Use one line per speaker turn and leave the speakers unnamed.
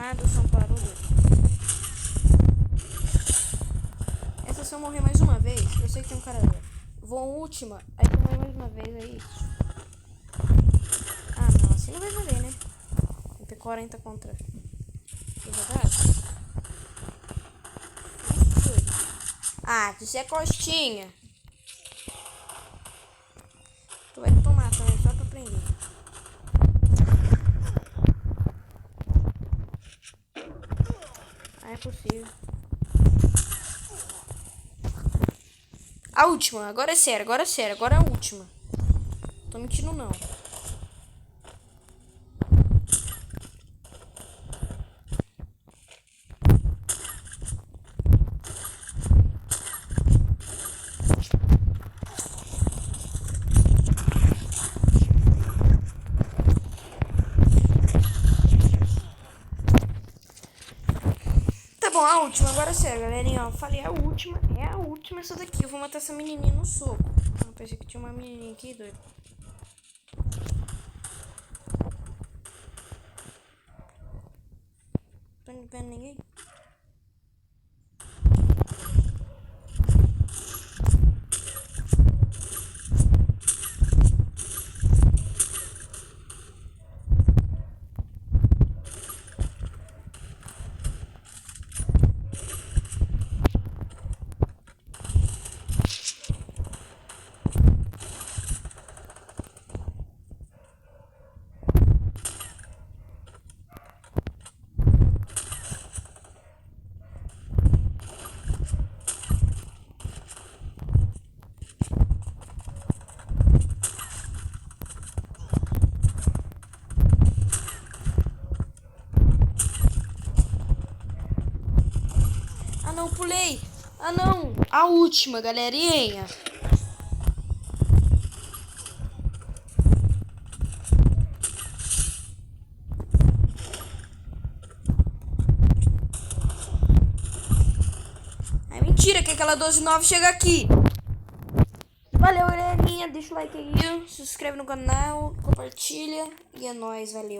nada, o som parou. Essa se eu morrer mais uma vez, eu sei que tem um cara ali. Vou última, aí eu morrer mais uma vez, aí. Ah não, assim não vai valer, né? MP40 contra. Que verdade? Ah, isso é costinha. Tu vai tomar também, só pra aprender. Ah, é possível. A última, agora é sério, agora é a última. Tô mentindo não. Tá bom, a última, agora é sério, galerinha, ó. Falei a última, é a última essa daqui. Eu vou matar essa menininha no soco. Eu pensei que tinha uma menininha aqui, doido. Tô não vendo ninguém. Ah não, pulei. Ah não, a última, galerinha. É mentira que aquela 12-9 chega aqui. Valeu, galerinha. Deixa o like aí, se inscreve no canal, compartilha. E é nóis, valeu.